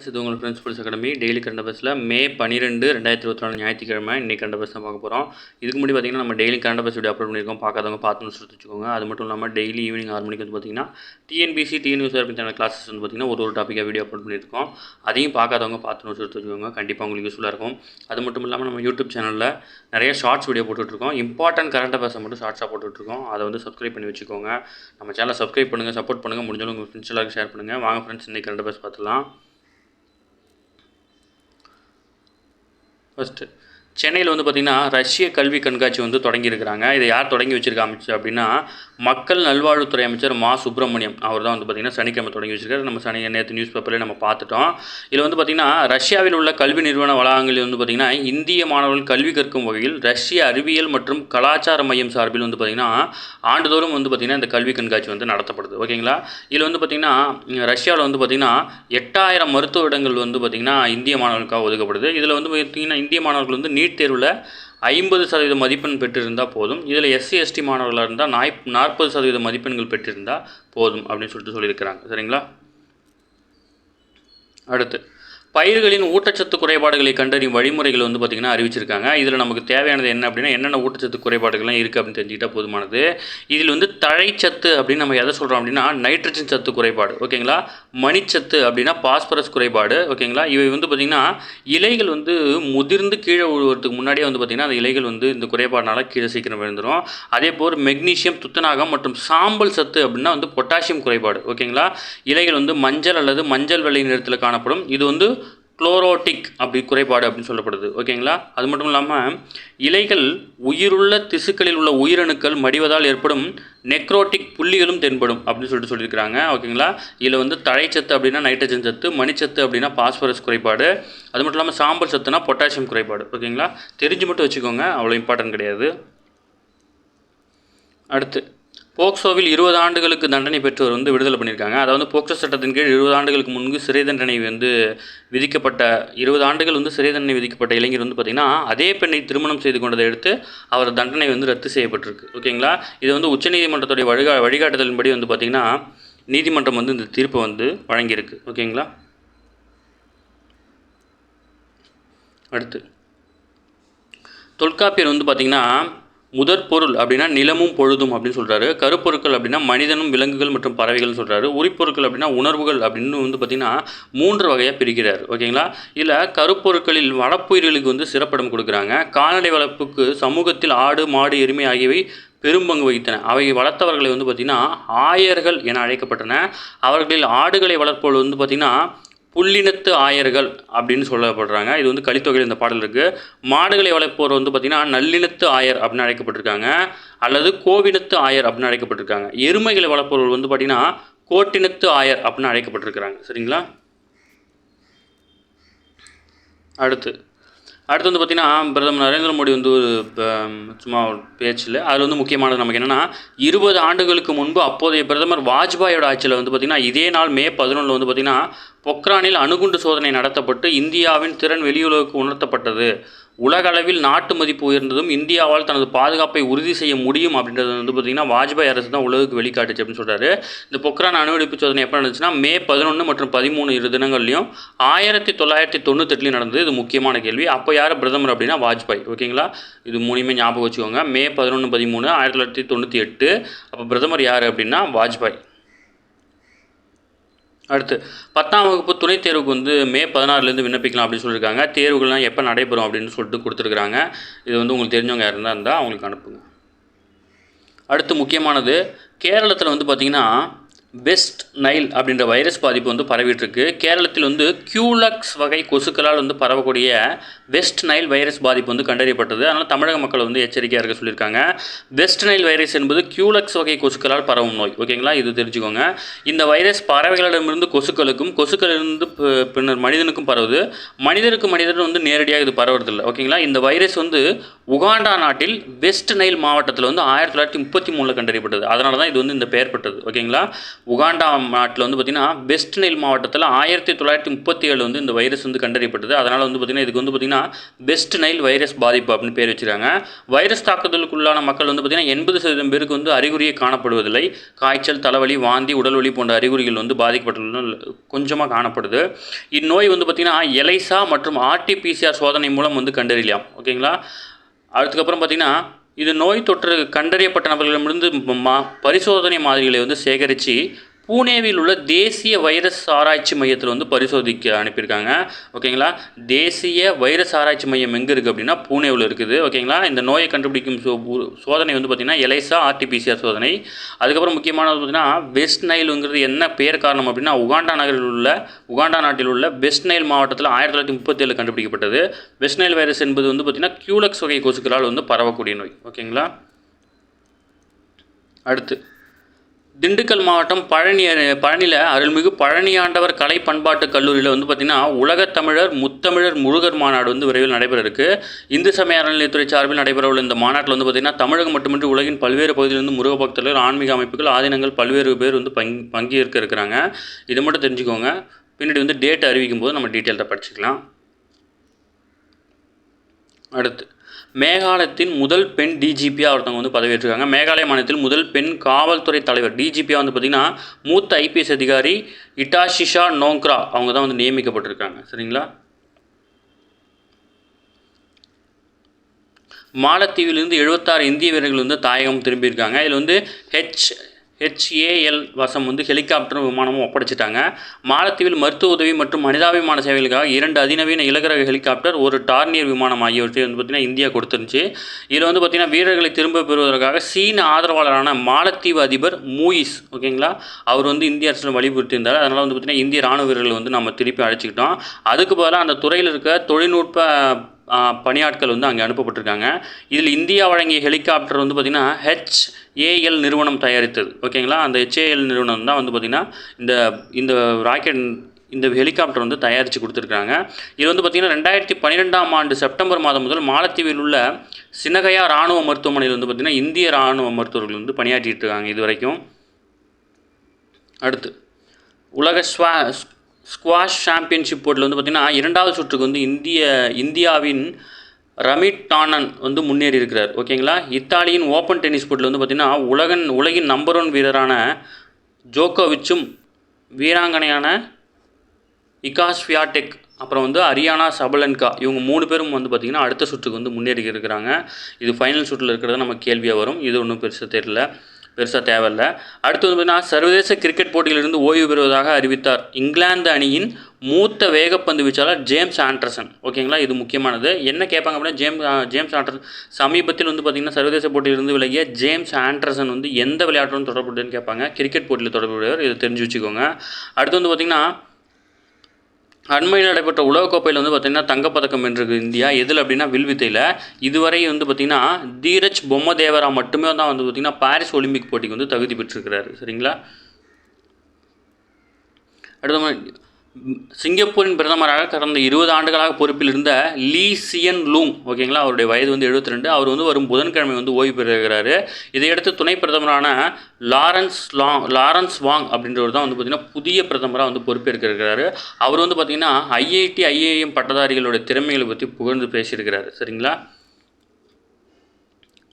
Friends, இது உங்கள் principles academy daily current அஃபேர்ஸில் மே 12, 2024 ஞாயிற்றுக்கிழமை இன்றைக்கி கரண்ட் அஃபேர்ஸ் தான் பார்க்க போகிறோம். இதுக்கு முன்னாடி பார்த்திங்கன்னா நம்ம daily current affairs video upload பண்ணியிருக்கோம். பார்க்காதவங்க பார்த்து வச்சுக்கோங்க. அது மட்டும் இல்லாமல் டெய்லி ஈவினிங் 6 மணிக்கு வந்து பார்த்திங்கன்னா டிஎன்பிசி டிஎன்யூஸ் சேனல் கிளாஸஸ் வந்து பார்த்திங்கன்னா ஒரு டாப்பிக்காக வீடியோ அப்லோட் பண்ணியிருக்கோம். அதையும் பார்க்காதவங்க பார்த்து வச்சுக்கோங்க. கண்டிப்பாக உங்களுக்கு யூஸ்ஃபுல்லாக இருக்கும். அது மட்டும் இல்லாமல் நம்ம யூடியூப் சேனலில் நிறைய ஷார்ட்ஸ் வீடியோ போட்டுட்ருக்கோம். இம்பார்ட்டன்ட் கரண்ட் அஃபேர்ஸை மட்டும் ஷார்ட்ஸாக போட்டுட்ருக்கோம். அதை வந்து சப்ஸ்கிரைப் பண்ணி வச்சுக்கோங்க. நம்ம சேனலை சப்ஸ்கிரைப் பண்ணுங்கள், சப்போர்ட் பண்ணுங்கள். முடிஞ்சாலும் உங்கள் ஃப்ரெண்ட்ஸ் எல்லாருக்கும் ஷேர் பண்ணுங்கள். வாங்க ஃப்ரெண்ட்ஸ், இன்றைக்கி கரண்ட் அஃபேர்ஸ் பார்த்துலாம். ஃபஸ்ட்டு சென்னையில் வந்து பார்த்திங்கன்னா ரஷ்ய கல்வி கண்காட்சி வந்து தொடங்கியிருக்கிறாங்க. இதை யார் தொடங்கி வச்சிருக்க அமைச்சர் அப்படின்னா மக்கள் நல்வாழ்வுத்துறை அமைச்சர் மா சுப்பிரமணியம் அவர் தான் வந்து பார்த்திங்கன்னா சனிக்கிழமை தொடங்கி வச்சிருக்காரு. நம்ம நேற்று நியூஸ் பேப்பரில் நம்ம பார்த்துட்டோம். இதில் வந்து பார்த்திங்கன்னா ரஷ்யாவில் உள்ள கல்வி நிறுவன வளாகங்களில் வந்து பார்த்திங்கன்னா இந்திய மாணவர்கள் கல்வி கற்கும் வகையில் ரஷ்ய அறிவியல் மற்றும் கலாச்சார மையம் சார்பில் வந்து பார்த்திங்கன்னா ஆண்டுதோறும் வந்து பார்த்திங்கன்னா இந்த கல்வி கண்காட்சி வந்து நடத்தப்படுது. ஓகேங்களா. இதில் வந்து பார்த்திங்கன்னா ரஷ்யாவில் வந்து பார்த்திங்கன்னா 8000 மருத்துவ இடங்கள் வந்து பார்த்திங்கன்னா இந்திய மாணவர்களுக்காக ஒதுக்கப்படுது. இதில் வந்து பார்த்திங்கன்னா இந்திய மாணவர்கள் வந்து நீட் தேர்வில் 50% மதிப்பெண் பெற்றிருந்தால் போதும். இதில் எஸ்சி எஸ்டி மாணவர்களாக இருந்தால் 40% மதிப்பெண்கள் பெற்றிருந்தால் போதும் அப்படின்னு சொல்லியிருக்கிறாங்க. சரிங்களா. அடுத்து பயிர்களின் ஊட்டச்சத்து குறைபாடுகளை கண்டறியும் வழிமுறைகள் வந்து பார்த்திங்கன்னா அறிவிச்சிருக்காங்க. இதில் நமக்கு தேவையானது என்ன அப்படின்னா என்னென்ன ஊட்டச்சத்து குறைபாடுகள்லாம் இருக்குது அப்படின்னு தெரிஞ்சுக்கிட்டால் போதுமானது. இதில் வந்து தழைச்சத்து அப்படின்னு நம்ம எதை சொல்கிறோம் அப்படின்னா நைட்ரஜன் சத்து குறைபாடு. ஓகேங்களா. மணிச்சத்து அப்படின்னா பாஸ்பரஸ் குறைபாடு. ஓகேங்களா. இவை வந்து பார்த்திங்கன்னா இலைகள் வந்து முதிர்ந்து கீழே விழுவதுக்கு முன்னாடியே வந்து பார்த்திங்கன்னா அந்த இலைகள் வந்து இந்த குறைபாடுனால கீழே சீக்கிரம் விழுந்துடும். அதே போல் மெக்னீஷியம், துத்தநாகம் மற்றும் சாம்பல் சத்து அப்படின்னா வந்து பொட்டாசியம் குறைபாடு. ஓகேங்களா. இலைகள் வந்து மஞ்சள் அல்லது மஞ்சள் வெள்ளை நிறத்தில் காணப்படும். இது வந்து குளோரோட்டிக் அப்படி குறைபாடு அப்படின்னு சொல்லப்படுது. ஓகேங்களா. அது மட்டும் இல்லாமல் இலைகள் உயிருள்ள திசுக்களில் உள்ள உயிரணுக்கள் மடிவதால் ஏற்படும் நெக்ரோட்டிக் புள்ளிகளும் தென்படும் அப்படின்னு சொல்லியிருக்கிறாங்க. ஓகேங்களா. இதில் வந்து தழைச்சத்து அப்படின்னா நைட்ரஜன் சத்து, மணிச்சத்து அப்படின்னா பாஸ்பரஸ் குறைபாடு, அது மட்டும் இல்லாமல் சாம்பல் சத்துனா பொட்டாசியம் குறைபாடு. ஓகேங்களா. தெரிஞ்சு மட்டும் வச்சுக்கோங்க, அவ்வளோ இம்பார்ட்டன்ட் கிடையாது. அடுத்து போக்சோவில் 20 ஆண்டுகளுக்கு தண்டனை பெற்றவர் வந்து விடுதலை பண்ணியிருக்காங்க. அதாவது போக்சோ சட்டத்தின் கீழ் 20 ஆண்டுகளுக்கு முன்பு சிறை தண்டனை வந்து விதிக்கப்பட்ட 20 ஆண்டுகள் வந்து சிறை தண்டனை விதிக்கப்பட்ட இளைஞர் வந்து பார்த்திங்கன்னா அதே பெண்ணை திருமணம் செய்து கொண்டதை எடுத்து அவர் தண்டனை வந்து ரத்து செய்யப்பட்டிருக்கு. ஓகேங்களா. இது வந்து உச்சநீதிமன்றத்துடைய வழிகாட்டுதலின்படி வந்து பார்த்திங்கன்னா நீதிமன்றம் வந்து இந்த தீர்ப்பை வந்து வழங்கியிருக்கு. ஓகேங்களா. அடுத்து தொல்காப்பியர் வந்து பார்த்திங்கன்னா முதற் பொருள் அப்படின்னா நிலமும் பொழுதும் அப்படின்னு சொல்கிறாரு. கருப்பொருட்கள் அப்படின்னா மனிதனும் விலங்குகள் மற்றும் பறவைகள் சொல்கிறாரு. உரிப்பொருட்கள் அப்படின்னா உணர்வுகள் அப்படின்னு வந்து பார்த்திங்கன்னா 3 வகையாக பிரிக்கிறார். ஓகேங்களா. இதில் கருப்பொருட்களில் வளப்புயிர்களுக்கு வந்து சிறப்பிடம் கொடுக்குறாங்க. கால்நடை வளர்ப்புக்கு சமூகத்தில் ஆடு, மாடு, எருமை ஆகியவை பெரும்பங்கு வகித்தன. அவை வளர்த்தவர்களை வந்து பார்த்திங்கன்னா ஆயர்கள் என அழைக்கப்பட்டன. அவர்களில் ஆடுகளை வளர்ப்பவர்கள் வந்து பார்த்திங்கன்னா புள்ளினத்து ஆயர்கள் அப்படின்னு சொல்லப்படுறாங்க. இது வந்து கலித்தொகையில் இந்த பாடல் இருக்குது. மாடுகளை வளர்ப்போர் வந்து பார்த்திங்கன்னா நல்லினத்து ஆயர் அப்படின்னு அழைக்கப்பட்டிருக்காங்க, அல்லது கோவினத்து ஆயர் அப்படின்னு அழைக்கப்பட்டிருக்காங்க. எருமைகளை வளர்ப்பவர்கள் வந்து பார்த்திங்கன்னா கோட்டினத்து ஆயர் அப்படின்னு அழைக்கப்பட்டிருக்கிறாங்க. சரிங்களா. அடுத்து வந்து பார்த்திங்கன்னா பிரதமர் நரேந்திர மோடி வந்து ஒரு சும்மா ஒரு பேச்சில் அதில் வந்து முக்கியமானது நமக்கு என்னென்னா 20 ஆண்டுகளுக்கு முன்பு அப்போதைய பிரதமர் வாஜ்பாயோட ஆட்சியில் வந்து பார்த்திங்கன்னா இதே நாள் மே 11 வந்து பார்த்திங்கன்னா பொக்ரானில் அணுகுண்டு சோதனை நடத்தப்பட்டு இந்தியாவின் திறன் வெளியுலகுக்கு உணர்த்தப்பட்டது. உலக அளவில் நாட்டு மதிப்பு உயர்ந்ததும் இந்தியாவால் தனது பாதுகாப்பை உறுதி செய்ய முடியும் அப்படின்றது வந்து பார்த்திங்கன்னா வாஜ்பாய் அரசு தான் உலகுக்கு வெளிக்காட்டுச்சு அப்படின்னு சொல்கிறாரு. இந்த பொக்ரான் அணுவெடிப்பு சோதனை எப்போ நடந்துச்சுன்னா மே 11 மற்றும் 13 2 தினங்கள்லையும் 1998 நடந்தது. இது முக்கியமான கேள்வி. அப்போ யார் பிரதமர் அப்படின்னா வாஜ்பாய். ஓகேங்களா. இது மூணுமே ஞாபகம் வச்சுக்கோங்க. மே 11, 13 1998. அப்போ பிரதமர் யார் அப்படின்னா வாஜ்பாய். அடுத்து 10ஆம் வகுப்பு துணைத் தேர்வுக்கு வந்து மே 16 விண்ணப்பிக்கலாம் அப்படின்னு சொல்லியிருக்காங்க. தேர்வுகள்லாம் எப்போ நடைபெறும் அப்படின்னு சொல்லிட்டு கொடுத்துருக்குறாங்க. இது வந்து உங்களுக்கு தெரிஞ்சவங்க யார் இருந்தால் அவங்களுக்கு அனுப்புங்க. அடுத்து முக்கியமானது கேரளத்தில் வந்து பார்த்திங்கன்னா வெஸ்ட் நைல் அப்படின்ற வைரஸ் பாதிப்பு வந்து பரவிட்டுருக்கு. கேரளத்தில் வந்து கியூலக்ஸ் வகை கொசுக்களால் வந்து பரவக்கூடிய வெஸ்ட் நைல் வைரஸ் பாதிப்பு வந்து கண்டறியப்பட்டது. அதனால் தமிழக மக்கள் வந்து எச்சரிக்கையாக இருக்க சொல்லியிருக்காங்க. வெஸ்ட் நைல் வைரஸ் என்பது கியூலக்ஸ் வகை கொசுக்களால் பரவும் நோய். ஓகேங்களா. இது தெரிஞ்சுக்கோங்க. இந்த வைரஸ் பறவைகளிடமிருந்து கொசுக்களுக்கும், கொசுக்களிலிருந்து பின்னர் மனிதனுக்கும் பரவுது. மனிதருக்கு வந்து நேரடியாக இது பரவுறதில்லை. ஓகேங்களா. இந்த வைரஸ் வந்து உகாண்டா நாட்டில் வெஸ்ட் நைல் மாவட்டத்தில் வந்து 1933 கண்டறியப்பட்டது. அதனால தான் இது வந்து இந்த பெயர் பெற்றது. ஓகேங்களா, உகாண்டா நாட்டில் வந்து பார்த்திங்கன்னா வெஸ்ட் நைல் மாவட்டத்தில் 1937 வந்து இந்த வைரஸ் வந்து கண்டறியப்பட்டது. அதனால் வந்து பார்த்திங்கன்னா இதுக்கு வந்து பார்த்திங்கன்னா வெஸ்ட் நைல் வைரஸ் பாதிப்பு அப்படின்னு பேர் வச்சுருக்காங்க. வைரஸ் தாக்குதலுக்குள்ளான மக்கள் வந்து பார்த்திங்கன்னா 80% பேருக்கு வந்து அறிகுறியை காணப்படுவதில்லை. காய்ச்சல், தலைவலி, வாந்தி, உடல்வலி போன்ற அறிகுறிகள் வந்து பாதிக்கப்பட்டுள்ள கொஞ்சமாக காணப்படுது. இந்நோய் வந்து பார்த்திங்கன்னா எலைசா மற்றும் RT-PCR சோதனை மூலம் வந்து கண்டறியலாம். ஓகேங்களா, அதுக்கப்புறம் பார்த்திங்கன்னா இது நோய் தொற்று கண்டறியப்பட்ட நபர்களிடமிருந்து பரிசோதனை மாதிரிகளை வந்து சேகரித்து பூனேவில் உள்ள தேசிய வைரஸ் ஆராய்ச்சி மையத்தில் வந்து பரிசோதிக்க அனுப்பியிருக்காங்க. ஓகேங்களா, தேசிய வைரஸ் ஆராய்ச்சி மையம் எங்கே இருக்குது அப்படின்னா பூனேவில் இருக்குது. ஓகேங்களா, இந்த நோயை கண்டுபிடிக்கும் சோதனை வந்து பார்த்திங்கன்னா எலைசா RT-PCR சோதனை. அதுக்கப்புறம் முக்கியமானது பார்த்திங்கன்னா வெஸ்ட் நைலுங்கிறது என்ன பேர் காரணம் அப்படின்னா உகாண்டா நாட்டில் உள்ள வெஸ்ட் நைல் மாவட்டத்தில் 1937 கண்டுபிடிக்கப்பட்டது. வெஸ்ட் நைல் வைரஸ் என்பது வந்து பார்த்திங்கன்னா கியூலக்ஸ் வகை கொசுக்களால் வந்து பரவக்கூடிய நோய். ஓகேங்களா, அடுத்து திண்டுக்கல் மாவட்டம் பழனியில் அருள்மிகு பழனியாண்டவர் கலை பண்பாட்டு கல்லூரியில் வந்து பார்த்திங்கன்னா உலகத்தமிழர் முத்தமிழர் முருகர் மாநாடு வந்து விரைவில் நடைபெற இருக்குது. இந்து சமய அறநிலையத்துறை சார்பில் நடைபெறவுள்ள இந்த மாநாட்டில் வந்து பார்த்திங்கன்னா தமிழகம் மட்டுமின்றி உலகின் பல்வேறு பகுதியிலிருந்து முருக பக்தர்கள், ஆன்மீக அமைப்புகள், ஆதீனங்கள் பல்வேறு பேர் வந்து பங்கேற்க இருக்கிறாங்க. இதை மட்டும் தெரிஞ்சுக்கோங்க. பின்னாடி வந்து டேட் அறிவிக்கும் போது நம்ம டீட்டெயில்டாக படிச்சுக்கலாம். அடுத்து மேகாலயத்தின் முதல் பெண் டிஜிபியாக ஒருத்தவங்க வந்து பதவியேற்றிருக்காங்க. மேகாலய மாநிலத்தில் முதல் பெண் காவல்துறை தலைவர் டிஜிபியாக வந்து பார்த்திங்கன்னா மூத்த IPS அதிகாரி இட்டாஷிஷா நோங்க்ரா அவங்க தான் வந்து நியமிக்கப்பட்டிருக்காங்க. சரிங்களா, மாலத்தீவிலிருந்து 76 இந்திய வீரர்கள் வந்து தாயகம் திரும்பியிருக்காங்க. இதில் வந்து HAL வசம் வந்து ஹெலிகாப்டரும் விமானமும் ஒப்படைச்சிட்டாங்க. மாலத்தீவில் மருத்துவ உதவி மற்றும் மனிதாபிமான சேவைகளுக்காக 2 அதிநவீன இலகுரக ஹெலிகாப்டர், ஒரு டார்னியர் விமானம் ஆகியவற்றை வந்து பார்த்திங்கன்னா இந்தியா கொடுத்துருந்துச்சு. இதில் வந்து பார்த்திங்கன்னா வீரர்களை திரும்ப பெறுவதற்காக சீன ஆதரவாளரான மாலத்தீவு அதிபர் மூயிஸ், ஓகேங்களா, அவர் வந்து இந்திய அரசில் வலியுறுத்தியிருந்தார். அதனால் வந்து பார்த்திங்கன்னா இந்திய ராணுவ வீரர்கள் வந்து நம்ம திருப்பி அழைச்சிக்கிட்டோம். அதுக்கு பதிலாக அந்த துறையில் இருக்க தொழில்நுட்ப பணியாட்கள் வந்து அங்கே அனுப்பப்பட்டிருக்காங்க. இதில் இந்தியா வழங்கிய ஹெலிகாப்டர் வந்து பார்த்திங்கன்னா HAL நிறுவனம் தயாரித்தது. ஓகேங்களா, அந்த HAL நிறுவனம் தான் வந்து பார்த்திங்கன்னா இந்த ராக்கெட் இந்த ஹெலிகாப்டர் வந்து தயாரித்து கொடுத்துருக்காங்க. இது வந்து பார்த்திங்கன்னா 2012ஆம் ஆண்டு செப்டம்பர் மாதம் முதல் மாலத்தீவில் உள்ள சினகயா இராணுவ மருத்துவமனையில் வந்து பார்த்திங்கன்னா இந்திய இராணுவ மருத்துவர்கள் வந்து பணியாற்றிட்டு இருக்காங்க இது வரைக்கும். அடுத்து உலக ஸ்குவாஷ் சாம்பியன்ஷிப் போட்டியில் வந்து பார்த்திங்கன்னா 2வது சுற்றுக்கு வந்து இந்தியாவின் ரமிட் டானன் வந்து முன்னேறி இருக்கிறார். ஓகேங்களா, இத்தாலியின் ஓப்பன் டென்னிஸ் போட்டியில் வந்து பார்த்திங்கன்னா உலகின் நம்பர் 1 வீரரான ஜோக்கோவிச்சும் வீராங்கனையான இகா ஸ்வியாடெக் அப்புறம் வந்து அரியானா சபலன்கா இவங்க 3 பேரும் வந்து பார்த்திங்கன்னா அடுத்த சுற்றுக்கு வந்து முன்னேறி இருக்கிறாங்க. இது ஃபைனல் சுற்றில் இருக்கிறது நம்ம கேள்வியாக வரும். இது ஒன்றும் பெருசாக தேவையில்லை. அடுத்து வந்து பார்த்திங்கன்னா சர்வதேச கிரிக்கெட் போட்டியிலிருந்து ஓய்வு பெறுவதாக அறிவித்தார் இங்கிலாந்து அணியின் மூத்த வேகப்பந்து வீச்சாளர் ஜேம்ஸ் ஆண்டர்சன். ஓகேங்களா, இது முக்கியமானது. என்ன கேட்பாங்க அப்படின்னா ஜேம்ஸ் ஆண்டர்சன் சமீபத்தில் வந்து பார்த்திங்கன்னா சர்வதேச போட்டியிலிருந்து விலகிய ஜேம்ஸ் ஆண்டர்சன் வந்து எந்த விளையாட்டுடன் தொடர்புடையன்னு கேட்பாங்க. கிரிக்கெட் போட்டியில் தொடர்புடையவர், இதை தெரிஞ்சு வச்சுக்கோங்க. அடுத்து வந்து பார்த்திங்கன்னா அண்மையில் நடைபெற்ற உலகக்கோப்பையில் வந்து பார்த்திங்கன்னா தங்கப்பதக்கம் வென்றிருக்கு இந்தியா. எதில் அப்படின்னா வில்வித்தையில். இதுவரை வந்து பார்த்திங்கன்னா தீரஜ் பொம்மதேவரா மட்டுமே தான் வந்து பார்த்திங்கன்னா பாரிஸ் ஒலிம்பிக் போட்டிக்கு வந்து தகுதி பெற்றிருக்கிறாரு. சரிங்களா, அடுத்த சிங்கப்பூரின் பிரதமராக கடந்த 20 ஆண்டுகளாக பொறுப்பில் இருந்த லீ சியன் லூங், ஓகேங்களா, அவருடைய வயது வந்து 72. அவர் வந்து வரும் புதன்கிழமை வந்து ஓய்வு பெறுகிறாரு. இதையடுத்து துணை பிரதமரான லாரன்ஸ் வாங் அப்படின்றவர் தான் வந்து பார்த்திங்கன்னா புதிய பிரதமராக வந்து பொறுப்பேற்கிறாரு. அவர் வந்து பார்த்திங்கன்னா IIT IIM பட்டதாரிகளோட திறமைகளை பற்றி புகழ்ந்து பேசியிருக்கிறாரு. சரிங்களா,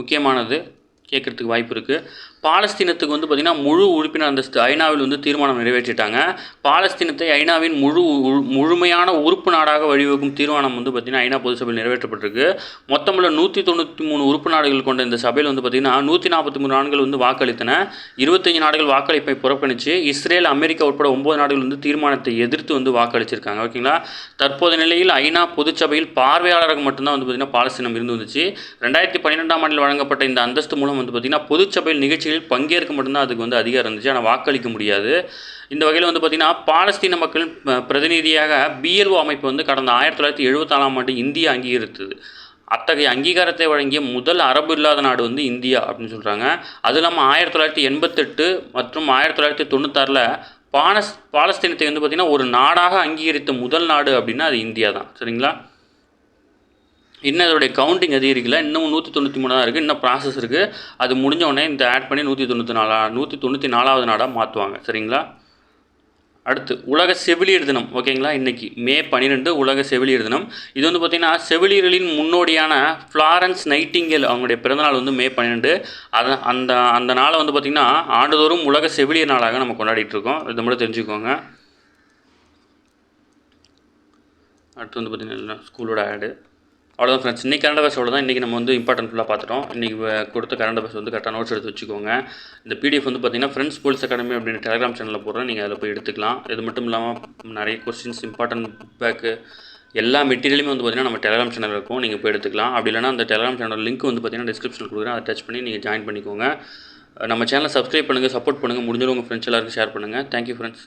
முக்கியமானது கேட்குறதுக்கு வாய்ப்பு இருக்குது. பாலஸ்தீனத்துக்கு வந்து பார்த்திங்கன்னா முழு உறுப்பினர் அந்தஸ்து ஐநாவில் வந்து தீர்மானம் நிறைவேற்றிட்டாங்க. பாலஸ்தீனத்தை ஐநாவின் முழுமையான உறுப்பு நாடாக வழிவகுக்கும் தீர்மானம் வந்து பார்த்திங்கன்னா ஐநா பொது சபையில் நிறைவேற்றப்பட்டிருக்கு. மொத்தமுள்ள 193 உறுப்பு நாடுகள் கொண்ட இந்த சபையில் வந்து பார்த்திங்கன்னா 143 நாடுகள் வந்து வாக்களித்தன. 25 நாடுகள் வாக்களிப்பை புறக்கணித்து இஸ்ரேல், அமெரிக்கா உட்பட 9 நாடுகள் வந்து தீர்மானத்தை எதிர்த்து வந்து வாக்களிச்சிருக்காங்க. ஓகேங்களா, தற்போதைய நிலையில் ஐநா பொதுச்சபையில் பார்வையாளராக மட்டும்தான் வந்து பார்த்திங்கன்னா பாலஸ்தீனம் இருந்து வந்துச்சு. 2012ஆம் ஆண்டில் வழங்கப்பட்ட இந்த அந்தஸ்து மூலம் வந்து பார்த்திங்கன்னா பொதுச்சபையில் நிகழ்ச்சிகள் பங்கேற்க மட்டும்தான் அதுக்கு வந்து அதிகாரம் இருந்துச்சு, ஆனால் வாக்களிக்க முடியாது. இந்த வகையில் வந்து பார்த்திங்கன்னா பாலஸ்தீன மக்கள் பிரதிநிதியாக BLO அமைப்பு வந்து கடந்த 1974ஆம் ஆண்டு இந்தியா அங்கீகரித்தது. அத்தகைய அங்கீகாரத்தை வழங்கிய முதல் அரபு இல்லாத நாடு வந்து இந்தியா அப்படின்னு சொல்கிறாங்க. அது இல்லாமல் 1988 மற்றும் 1996ல் பாலஸ்தீனத்தை வந்து பார்த்திங்கன்னா ஒரு நாடாக அங்கீகரித்த முதல் நாடு அப்படின்னா அது இந்தியா தான். சரிங்களா, இன்னும் அதோடைய கவுண்டிங் அதிகரிக்கல, இன்னும் 193 தான் இருக்குது, இன்னும் ப்ராசஸ் இருக்குது. அது முடிஞ்ச உடனே இந்த ஆட் பண்ணி 194வது நாடாக மாற்றுவாங்க. சரிங்களா? அடுத்து உலக செவிலியர் தினம். ஓகேங்களா? இன்றைக்கி மே 12 உலக செவிலியர் தினம். இது வந்து பார்த்திங்கன்னா செவிலியர்களின் முன்னோடியான ஃப்ளாரன்ஸ் நைட்டிங்கேல் அவங்களுடைய பிறந்தநாள் வந்து மே 12. அந்த நாளை வந்து பார்த்திங்கன்னா ஆண்டுதோறும் உலக செவிலியர் நாளாக நம்ம கொண்டாடிட்டு இருக்கோம். இதை மட்டும் தெரிஞ்சுக்கோங்க. அடுத்து வந்து பார்த்திங்கன்னா ஸ்கூலோட ஆடு. அவ்வளோதான் ஃப்ரெண்ட்ஸ். இன்றைக்கி கரண்ட் அஃபேர்ஸ் அவ்வளோதான். இன்றைக்கி நம்ம வந்து இம்பார்ட்டன்ட் ஃபுல்லாக பார்த்துட்டோம். இன்றைக்கி கொடுத்த கரண்ட் அஃபேர்ஸ் வந்து கரெக்டாக நோட்ஸ் எடுத்து வச்சுக்கோங்க. இந்த பிடிஎஃப் வந்து பார்த்திங்கன்னா ஃப்ரெண்ட்ஸ் போலீஸ் அகாடமி அப்படின்னு டெலிகிராம் சேனலில் போடுறேன். நீங்கள் அதில் போய் எடுத்துக்கலாம். இது மட்டும் இல்லாமல் நிறைய கொஸ்டின்ஸ், இம்பார்ட்டன்ட் புக் பேக்கு, எல்லா மெட்டீரியலுமே வந்து பார்த்திங்கன்னா நம்ம டெலிகிராம் சேனல் இருக்கும். நீங்கள் போய் எடுத்துக்கலாம். அப்படி இல்லைனா அந்த டெலிகிராம் சேனல் லிங்க் வந்து பார்த்திங்கன்னா டிஸ்கிரிப்ஷனில் கொடுக்குறேன். அதை டச் பண்ணி நீங்கள் ஜாயின் பண்ணிக்கோங்க. நம்ம சேனலை சப்ஸ்கிரைப் பண்ணுங்கள், சப்போர்ட் பண்ணுங்கள். முடிஞ்சவங்க உங்கள் ஃப்ரெண்ட்ஸ் எல்லாருக்கும் ஷேர் பண்ணுங்கள். Thank you friends.